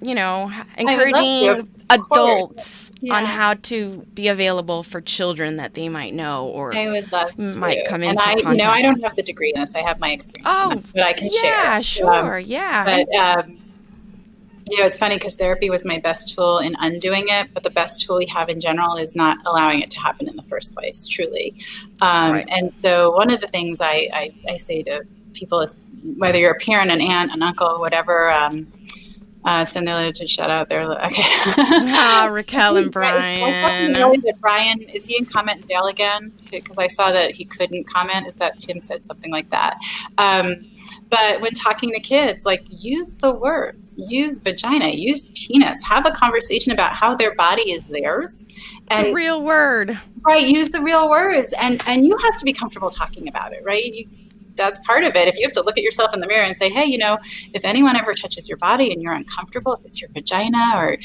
encouraging adults on how to be available for children that they might know or I would love might to. come into contact? I don't have the degree in this. I have my experience, but I can share. Yeah, sure, yeah. But it's funny because therapy was my best tool in undoing it, but the best tool we have in general is not allowing it to happen in the first place, truly. Right. And so one of the things I say to people is, whether you're a parent, an aunt, an uncle, whatever, send their literature shout out there. Okay. Raquel and Brian. Brian, is he in comment jail again? Because I saw that he couldn't comment. Is that Tim said something like that? But when talking to kids, like use the words, use vagina, use penis, have a conversation about how their body is theirs. And the real word. Right. Use the real words. And you have to be comfortable talking about it, right? That's part of it. If you have to look at yourself in the mirror and say, hey, if anyone ever touches your body and you're uncomfortable, if it's your vagina or,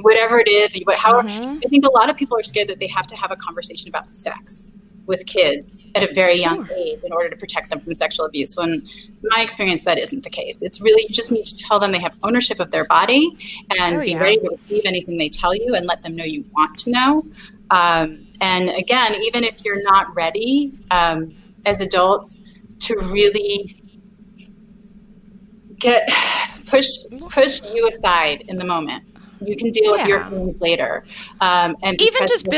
whatever it is, however, I think a lot of people are scared that they have to have a conversation about sex with kids at a very young age in order to protect them from sexual abuse. When in my experience, that isn't the case. It's really, you just need to tell them they have ownership of their body and be ready to receive anything they tell you and let them know you want to know. And again, even if you're not ready, as adults, to really push you aside in the moment. You can deal with your feelings later, and even just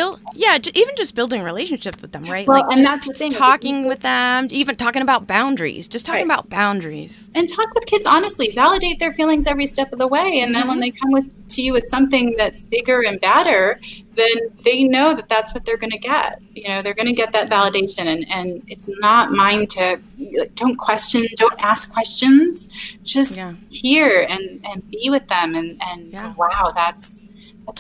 building a relationship with them, right? Well, like and that's the thing. Talking with them, even talking about boundaries, just talking about boundaries, and talk with kids honestly. Validate their feelings every step of the way, and then when they come to you with something that's bigger and badder, then they know that that's what they're going to get. They're going to get that validation, and it's not mine to. Don't question, don't ask questions. Just hear and be with them, and wow, that's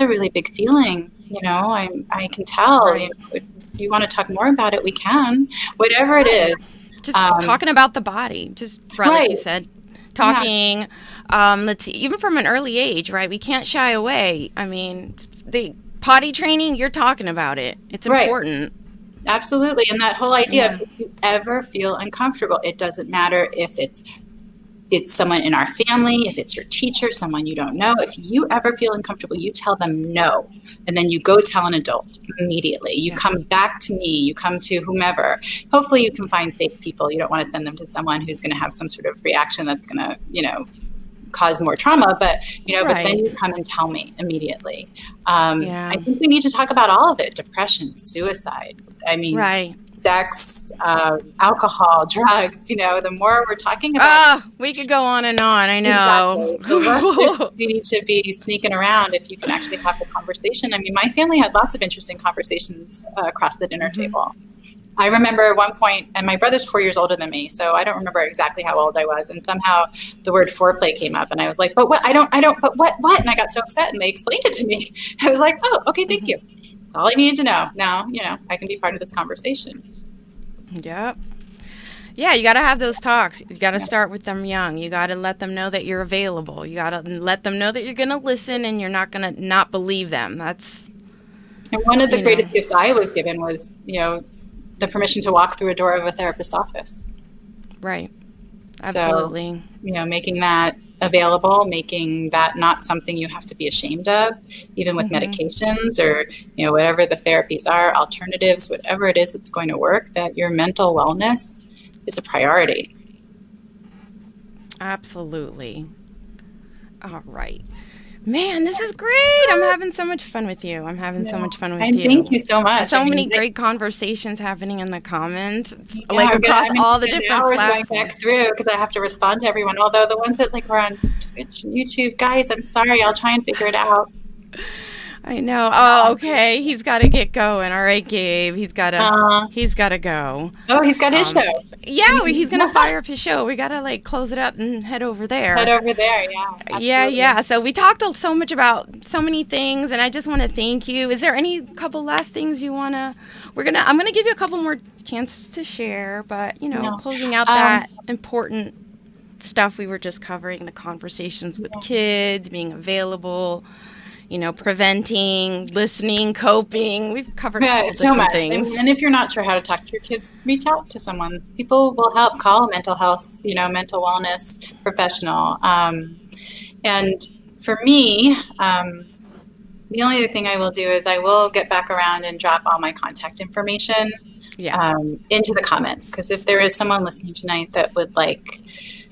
a really big feeling. I can tell. Right. If you want to talk more about it, we can. Whatever it is. Just talking about the body, just like you said, talking. Let's see, even from an early age, right? We can't shy away. I mean, the potty training, you're talking about it. It's important. Absolutely. And that whole idea of if you ever feel uncomfortable, it doesn't matter if it's someone in our family, if it's your teacher, someone you don't know. If you ever feel uncomfortable, you tell them no. And then you go tell an adult immediately. You come back to me, you come to whomever. Hopefully you can find safe people. You don't want to send them to someone who's going to have some sort of reaction that's going to, cause more trauma, but but then you come and tell me immediately. I think we need to talk about all of it: depression, suicide. I mean, sex, alcohol, drugs. The more we're talking about, we could go on and on. I know. Exactly. You need to be sneaking around if you can actually have the conversation. I mean, my family had lots of interesting conversations across the dinner table. I remember at one point, and my brother's 4 years older than me, so I don't remember exactly how old I was. And somehow the word foreplay came up, and I was like, but what? But what? And I got so upset, and they explained it to me. I was like, oh, okay, thank you. That's all I needed to know. Now, I can be part of this conversation. Yep. Yeah, you got to have those talks. You got to start with them young. You got to let them know that you're available. You got to let them know that you're going to listen and you're not going to not believe them. And one of the greatest gifts I was given was, the permission to walk through a door of a therapist's office. Right. Absolutely. So, making that available, making that not something you have to be ashamed of, even with medications or, whatever the therapies are, alternatives, whatever it is that's going to work, that your mental wellness is a priority. Absolutely. All right. Man, this is great. I'm having so much fun with you. Thank you so much. So many great conversations happening in the comments. It's I'm across all the different platforms. Going back through because I have to respond to everyone. Although the ones that were on Twitch and YouTube, guys, I'm sorry. I'll try and figure it out. I know. Oh, okay. He's got to get going. All right, Gabe. He's got to go. Oh, he's got his show. Yeah, he's going to fire up his show. We got to close it up and head over there. Yeah. Absolutely. Yeah. So we talked so much about so many things, and I just want to thank you. Is there any couple last things you want to? I'm going to give you a couple more chances to share, but closing out that important stuff we were just covering, the conversations with kids, being available. Preventing, listening, coping. We've covered so much things. And if you're not sure how to talk to your kids, reach out to someone. People will help. Call a mental health, mental wellness professional. And for me, the only other thing I will do is I will get back around and drop all my contact information into the comments. Because if there is someone listening tonight that would like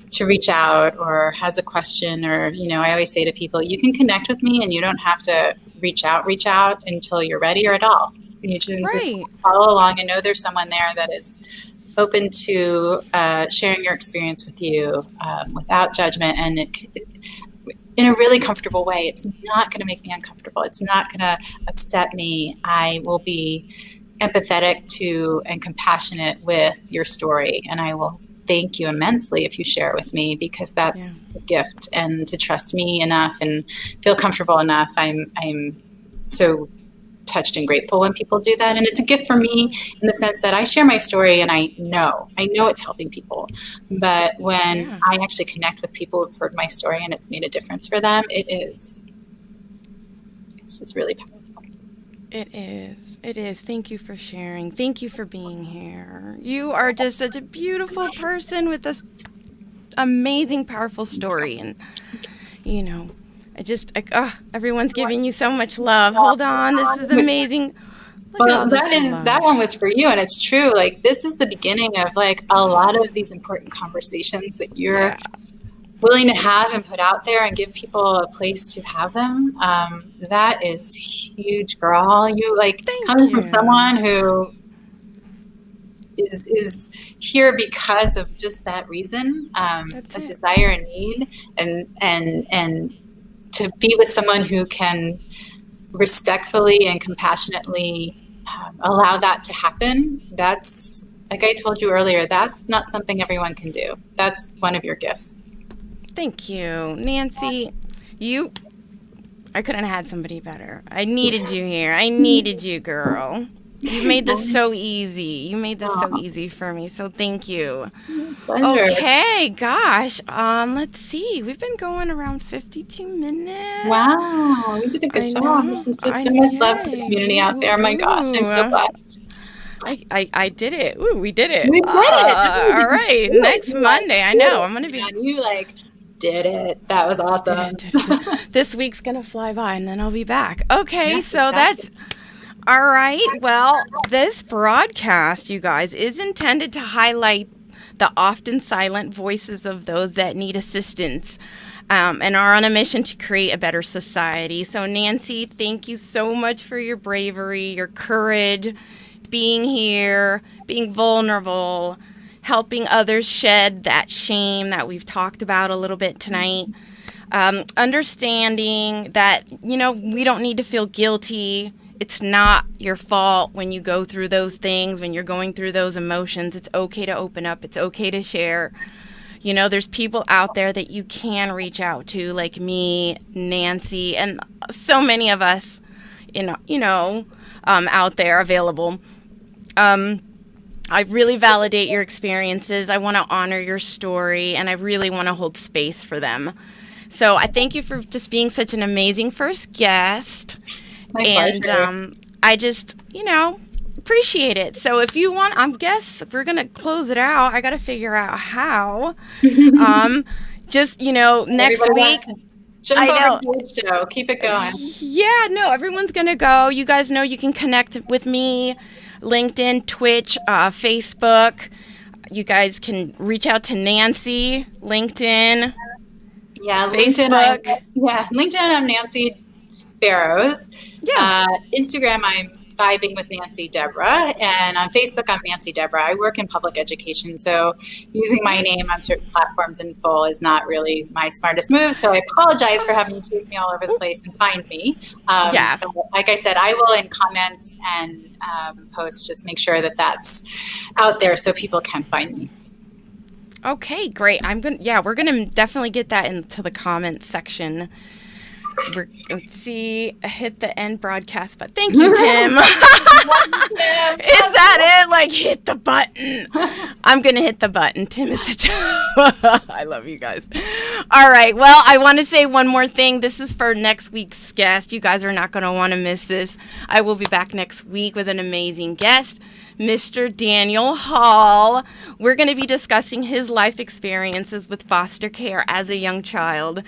to reach out or has a question, or I always say to people, you can connect with me and you don't have to reach out until you're ready or at all. You can just follow along and know there's someone there that is open to sharing your experience with you without judgment and in a really comfortable way. It's not going to make me uncomfortable. It's not going to upset me. I will be empathetic to and compassionate with your story, and I will thank you immensely if you share it with me, because that's a gift. And to trust me enough and feel comfortable enough, I'm so touched and grateful when people do that. And it's a gift for me in the sense that I share my story and I know it's helping people. But when I actually connect with people who've heard my story and it's made a difference for them, it's just really powerful. It is. Thank you for sharing. Thank you for being here. You are just such a beautiful person with this amazing, powerful story. And, everyone's giving you so much love. Hold on. This is amazing. That one was for you. And it's true. Like, this is the beginning of like a lot of these important conversations that you're willing to have and put out there and give people a place to have them. That is huge, girl. You coming from someone who is here because of just that reason, a desire and need, and to be with someone who can respectfully and compassionately allow that to happen. That's, like I told you earlier, that's not something everyone can do. That's one of your gifts. Thank you, Nancy. I couldn't have had somebody better. I needed you here. I needed you, girl. You made this so easy. You made this so easy for me. So thank you. Pleasure. Okay, gosh. Let's see. We've been going around 52 minutes. Wow, we did a good job. This is just so much love to the community out there. Oh my gosh, I'm so blessed. I did it. Ooh, we did it. We did it. All right. Next Monday. I know. I'm going to be. You did it. That was awesome. Did it. This week's going to fly by and then I'll be back. Okay. So that's all right. Well, this broadcast, you guys, is intended to highlight the often silent voices of those that need assistance and are on a mission to create a better society. So Nancy, thank you so much for your bravery, your courage, being here, being vulnerable, helping others shed that shame that we've talked about a little bit tonight. Understanding that, we don't need to feel guilty. It's not your fault when you go through those things, when you're going through those emotions. It's okay to open up. It's okay to share. There's people out there that you can reach out to, like me, Nancy, and so many of us, out there available. I really validate your experiences. I want to honor your story, and I really want to hold space for them. So I thank you for just being such an amazing first guest. My pleasure. I just, appreciate it. So if you want, if we're going to close it out, I got to figure out how. just, next Everybody week. wants to jump I know. over to the show. Keep it going. Yeah, no, everyone's going to go. You guys know you can connect with me, LinkedIn, Twitch, Facebook. You guys can reach out to Nancy, LinkedIn, Yeah, Facebook. LinkedIn, I'm Nancy Barrows. Yeah. Instagram, I'm Vibing with Nancy Deborah. And on Facebook, I'm Nancy Deborah. I work in public education, so using my name on certain platforms in full is not really my smartest move. So I apologize for having to chase me all over the place and find me. Yeah. But like I said, I will in comments and posts just make sure that that's out there so people can find me. Okay, great. We're gonna definitely get that into the comments section. Let's see, hit the end broadcast, but thank you, Tim. Is that it? Like, hit the button. I'm gonna hit the button. Tim is such I love you guys. All right, well, I want to say one more thing. This is for next week's guest. You guys are not gonna want to miss this. I will be back next week with an amazing guest, Mr. Daniel Hall. We're going to be discussing his life experiences with foster care as a young child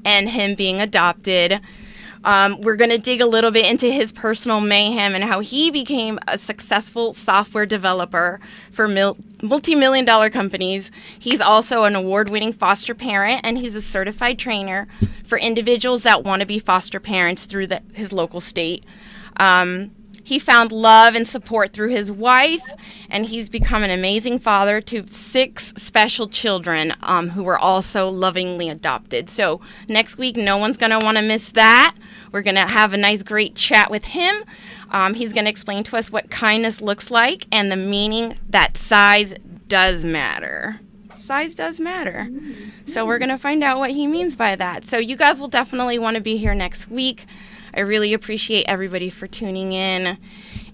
and him being adopted. We're going to dig a little bit into his personal mayhem and how he became a successful software developer for multi-million-dollar companies. He's also an award-winning foster parent, and he's a certified trainer for individuals that want to be foster parents through his local state. He found love and support through his wife, and he's become an amazing father to 6 special children who were also lovingly adopted. So next week, no one's going to want to miss that. We're going to have a nice, great chat with him. He's going to explain to us what kindness looks like and the meaning that size does matter. Size does matter. So we're going to find out what he means by that. So you guys will definitely want to be here next week. I really appreciate everybody for tuning in.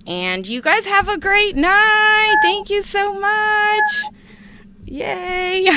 And you guys have a great night. Thank you so much. Yay.